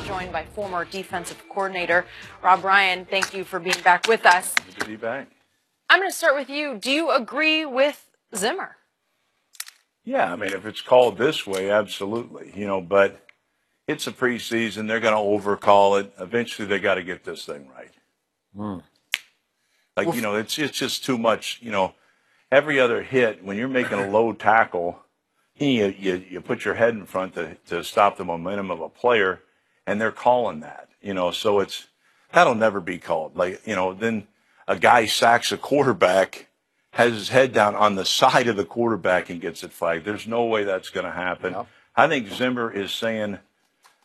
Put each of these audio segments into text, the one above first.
joined by former defensive coordinator Rob Ryan. Thank you for being back with us. Good to be back. I'm going to start with you. Do you agree with Zimmer? Yeah, I mean, if it's called this way, absolutely. But it's a preseason. They're going to overcall it. Eventually, they got to get this thing right. It's just too much. Every other hit, when you're making a low tackle, you put your head in front to stop the momentum of a player, and they're calling that. So that'll never be called. Then a guy sacks a quarterback, has his head down on the side of the quarterback and gets it flagged. There's no way that's going to happen. Yep. I think Zimmer is saying,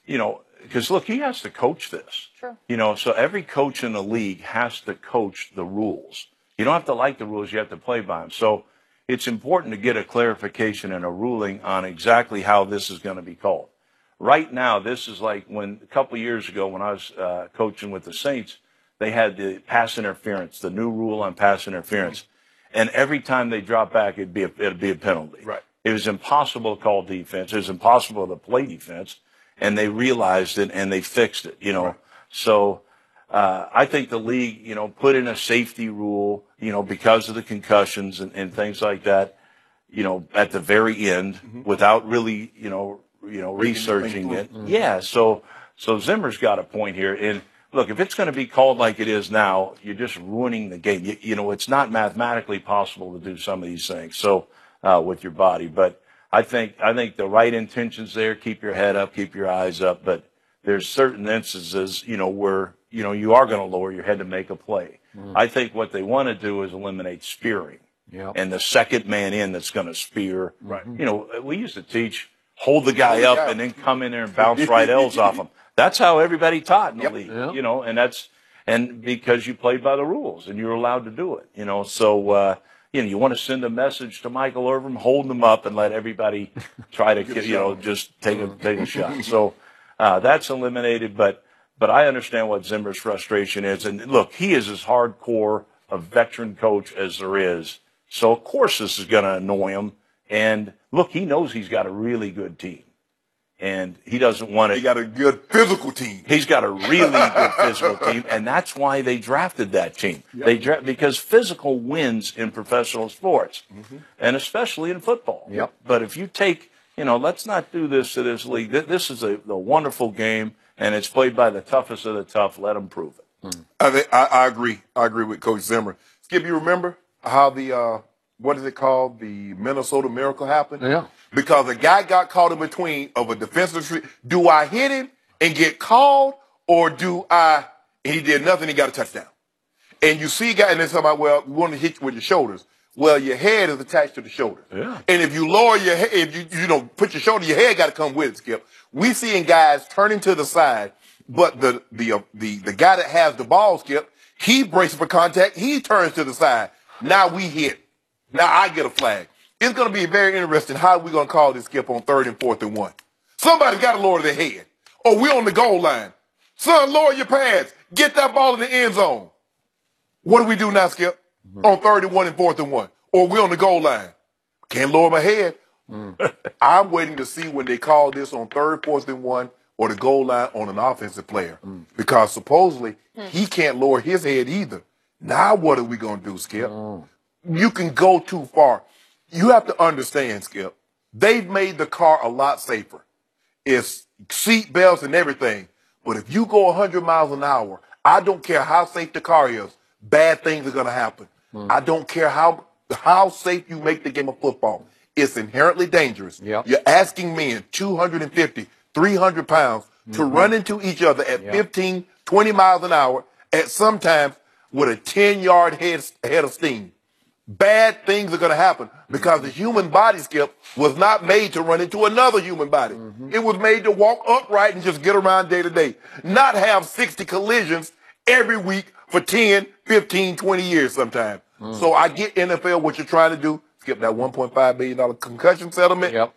because look, he has to coach this. Sure. So every coach in the league has to coach the rules. You don't have to like the rules, you have to play by them. So it's important to get a clarification and a ruling on exactly how this is going to be called. Right now, this is like when a couple of years ago when I was coaching with the Saints, they had the pass interference, the new rule on pass interference. And every time they dropped back, it'd be a penalty. Right. It was impossible to call defense. It was impossible to play defense. And they realized it and they fixed it, Right. So I think the league, put in a safety rule, because of the concussions and things like that, at the very end without really, researching it. Yeah. So Zimmer's got a point here. And look, if it's going to be called like it is now, you're just ruining the game. It's not mathematically possible to do some of these things. So with your body, but I think the right intentions there. Keep your head up, keep your eyes up. But there's certain instances, where you are going to lower your head to make a play. I think what they want to do is eliminate spearing. Yep. And the second man in that's going to spear. Right. We used to teach hold the guy up and then come in there and bounce right L's off him. That's how everybody taught in the league. Yep. And because you played by the rules and you're allowed to do it. So. You want to send a message to Michael Irvin, hold him up and let everybody try to, just take a shot. So that's eliminated. But I understand what Zimmer's frustration is. And look, he is as hardcore a veteran coach as there is. So of course this is going to annoy him. And look, he knows he's got a really good team. And he doesn't want to. He got a good physical team. He's got a really good physical team, and that's why they drafted that team. Yep. Because physical wins in professional sports, and especially in football. Yep. But if you take, let's not do this to this league. This is a wonderful game, and it's played by the toughest of the tough. Let them prove it. I agree. I agree with Coach Zimmer. Skip, you remember how the what is it called? The Minnesota Miracle happened? Yeah. Because a guy got caught in between of a defensive. Do I hit him and get called, or do I? And he did nothing. He got a touchdown. And you see a guy, and they're talking about, well, we want to hit you with your shoulders. Well, your head is attached to the shoulder. Yeah. And if you lower your head, if you put your shoulder, your head got to come with it, Skip. We seeing guys turning to the side, but the guy that has the ball, Skip, he braces for contact. He turns to the side. Now we hit. Now I get a flag. It's going to be very interesting how we're going to call this, Skip, on 3rd and 4th and 1. Somebody's got to lower their head. Or we're on the goal line. Son, lower your pads. Get that ball in the end zone. What do we do now, Skip? On 3rd and 1 and 4th and 1. Or we're on the goal line. Can't lower my head. I'm waiting to see when they call this on 3rd, 4th and 1 or the goal line on an offensive player. Because supposedly he can't lower his head either. Now what are we going to do, Skip? You can go too far. You have to understand, Skip, they've made the car a lot safer. It's seat belts and everything. But if you go 100 miles an hour, I don't care how safe the car is, bad things are going to happen. I don't care how safe you make the game of football. It's inherently dangerous. Yep. You're asking men 250, 300 pounds to run into each other at 15, 20 miles an hour, at sometimes with a 10-yard head of steam. Bad things are going to happen because the human body, Skip, was not made to run into another human body. It was made to walk upright and just get around day to day, not have 60 collisions every week for 10, 15, 20 years sometimes. So I get NFL what you're trying to do. Skip, that $1.5 billion concussion settlement. Yep.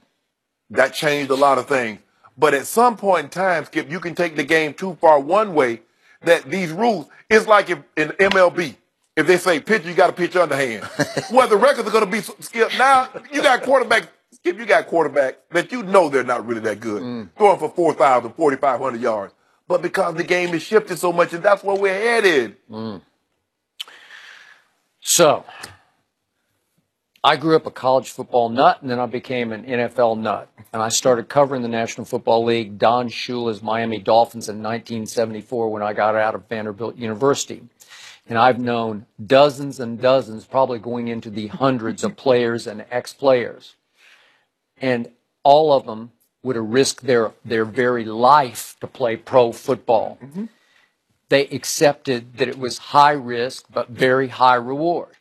That changed a lot of things. But at some point in time, Skip, you can take the game too far one way that these rules, it's like if in MLB, if they say pitch, you got to pitch underhand. Well, the records are going to be, Skip, now you got quarterback, Skip, you got quarterback that you know they're not really that good, throwing for 4,000, 4,500 yards. but because the game has shifted so much, and that's where we're headed. So, I grew up a college football nut, and then I became an NFL nut. And I started covering the National Football League, Don Shula's Miami Dolphins in 1974 when I got out of Vanderbilt University. And I've known dozens and dozens, probably going into the hundreds of players and ex-players. And all of them would have risked their very life to play pro football. They accepted that it was high risk but very high reward.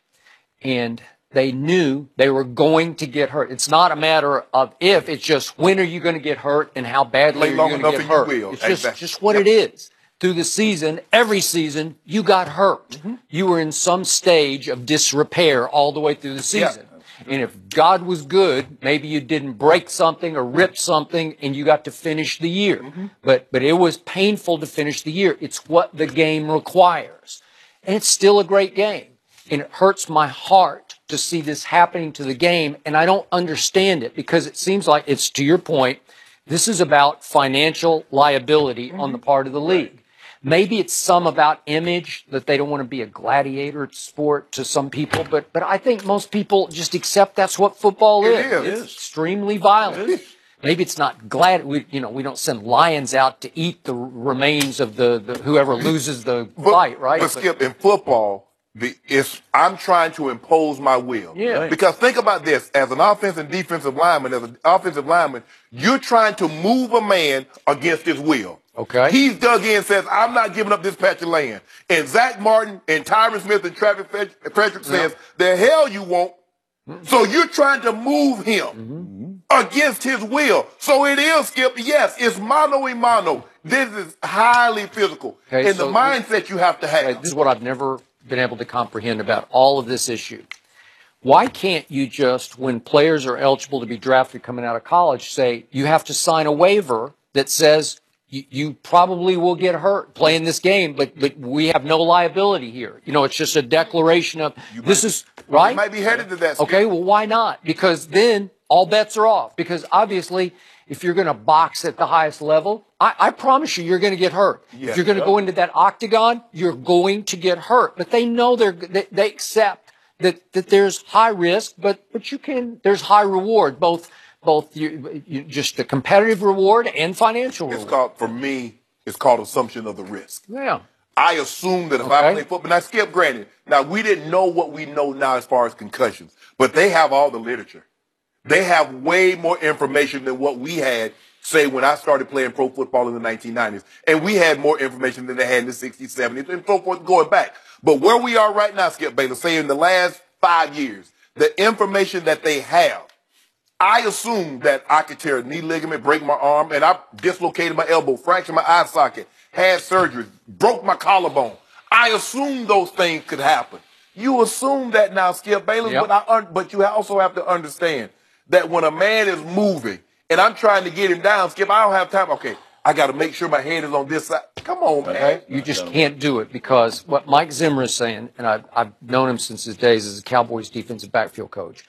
And they knew they were going to get hurt. It's not a matter of if, it's just when are you going to get hurt and how badly are you going to get hurt. It's just what it is. Through the season, every season, you got hurt. You were in some stage of disrepair all the way through the season. And if God was good, maybe you didn't break something or rip something and you got to finish the year. But it was painful to finish the year. It's what the game requires. And it's still a great game. And it hurts my heart to see this happening to the game. And I don't understand it because it seems like it's, to your point, this is about financial liability on the part of the league. Maybe it's some about image, that they don't want to be a gladiator sport to some people, but I think most people just accept that's what football is. It's extremely violent. Maybe it's not we don't send lions out to eat the remains of the whoever loses the fight, right? But Skip, in football, I'm trying to impose my will. Because think about this, as an offensive and defensive lineman, as an offensive lineman, you're trying to move a man against his will. Okay. He's dug in and says, I'm not giving up this patch of land. And Zach Martin and Tyron Smith and Travis Frederick says, the hell you won't. So you're trying to move him against his will. So it is, Skip, yes, it's mano-a-mano. This is highly physical. And the mindset you have to have. This is what I've never been able to comprehend about all of this issue. Why can't you just, when players are eligible to be drafted coming out of college, say you have to sign a waiver that says you probably will get hurt playing this game, but we have no liability here. It's just a declaration of this is right. You might be headed to that. Okay, well, why not? Because then all bets are off. Because obviously, if you're going to box at the highest level, I promise you're going to get hurt. If you're going to go into that octagon, you're going to get hurt. But they know they accept that there's high risk, but there's high reward, both just the competitive reward and financial reward. For me, it's called assumption of the risk. Yeah. I assume that if I play football, now Skip, granted, now we didn't know what we know now as far as concussions, but they have all the literature. They have way more information than what we had, say, when I started playing pro football in the 1990s. And we had more information than they had in the 60s, 70s, and so forth going back. But where we are right now, Skip Bayless, say in the last 5 years, the information that they have, I assume that I could tear a knee ligament, break my arm, and I dislocated my elbow, fractured my eye socket, had surgery, broke my collarbone. I assume those things could happen. You assume that now, Skip Bayless, but you also have to understand that when a man is moving and I'm trying to get him down, Skip, I don't have time. Okay, I got to make sure my head is on this side. Come on, man. You just can't do it because what Mike Zimmer is saying, and I've known him since his days as a Cowboys defensive backfield coach,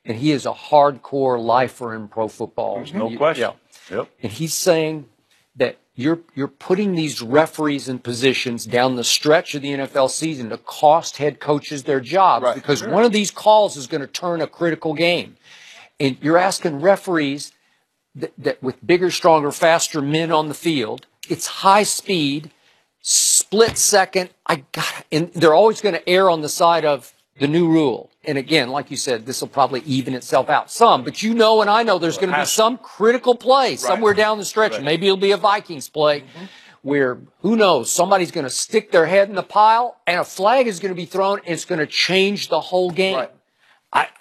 and he is a hardcore lifer in pro football. There's no question. Yep. And he's saying that you're putting these referees in positions down the stretch of the NFL season to cost head coaches their jobs because one of these calls is going to turn a critical game. And you're asking referees that with bigger, stronger, faster men on the field, it's high speed, split second. And they're always going to err on the side of the new rule. And again, like you said, this will probably even itself out some, but and I know there's going to be some critical play somewhere down the stretch. Maybe it'll be a Vikings play where, who knows, somebody's going to stick their head in the pile and a flag is going to be thrown and it's going to change the whole game.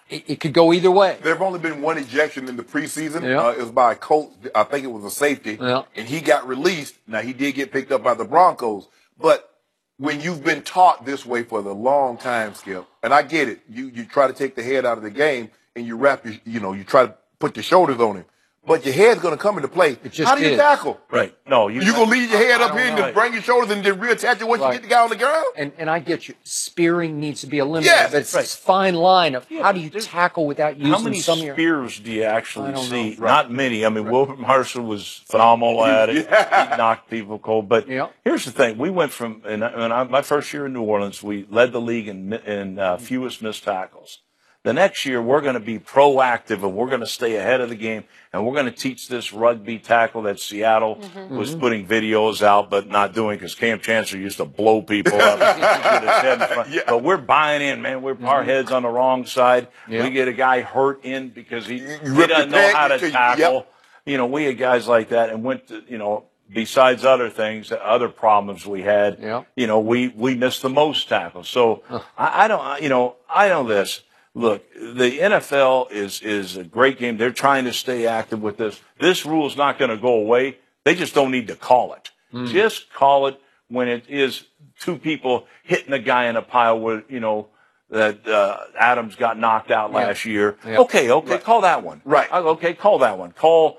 It could go either way. There have only been one ejection in the preseason. It was by a coach. I think it was a safety. And he got released. Now, he did get picked up by the Broncos. But when you've been taught this way for the long time, Skip, and I get it, you try to take the head out of the game and you wrap you try to put your shoulders on him. but your head's going to come into play. It just How do you is. tackle? Right. No, You going to lead your head I up don't here and know. just bring your shoulders and then reattach it once you Right. get the guy on the ground? And I get you. Spearing needs to be eliminated. Yes, but it's right. this fine line of how do you dude, tackle without using How many some of your... spears do you actually I don't see? know. Not many. I mean, Wilbert Marshall was phenomenal at it. Yeah. He knocked people cold. But Yeah. here's the thing: we went from my first year in New Orleans, we led the league in fewest missed tackles. The next year, we're going to be proactive and we're going to stay ahead of the game and we're going to teach this rugby tackle that Seattle was putting videos out but not doing because Cam Chancellor used to blow people up with his head in front. Yeah. But we're buying in, man. Our head's on the wrong side. Yeah. We get a guy hurt in because he rip doesn't your know peg how to until you- tackle. yep. You know, we had guys like that and went to, you know, besides other things, other problems we had, Yeah. you know, we missed the most tackles. So I know this. Look, the NFL is a great game. They're trying to stay active with this. This rule is not going to go away. They just don't need to call it. Just call it when it is two people hitting a guy in a pile where, you know, that Adams got knocked out last year. Yeah. Okay, call that one. Right. Okay, call that one. Call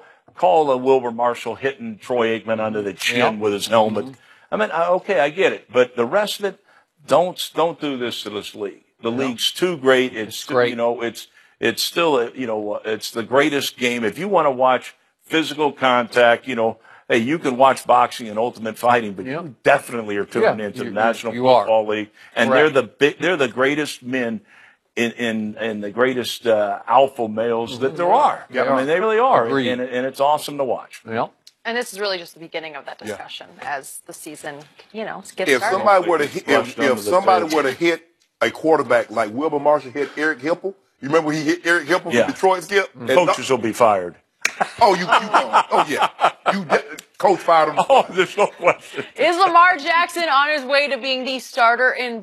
Wilbur Marshall hitting Troy Aikman under the chin with his helmet. I mean, okay, I get it, but the rest of it, don't do this to this league. The league's too great. It's great. You know, it's still you know, it's the greatest game. If you want to watch physical contact, you know, hey, you can watch boxing and Ultimate Fighting, but you definitely are tuning into the National Football League, and they're the greatest men in the greatest alpha males that there are. I mean, they really are, and it's awesome to watch. Yeah. And this is really just the beginning of that discussion as the season, you know, gets If started. somebody were to hit, Flushed under if the somebody bed. were to hit a quarterback like Wilbur Marshall hit Eric Hipple, you remember he hit Eric Hipple Yeah. from Detroit, Skip? And Coaches will be fired. Coach fired him. Oh, there's no question. Is Lamar Jackson on his way to being the starter in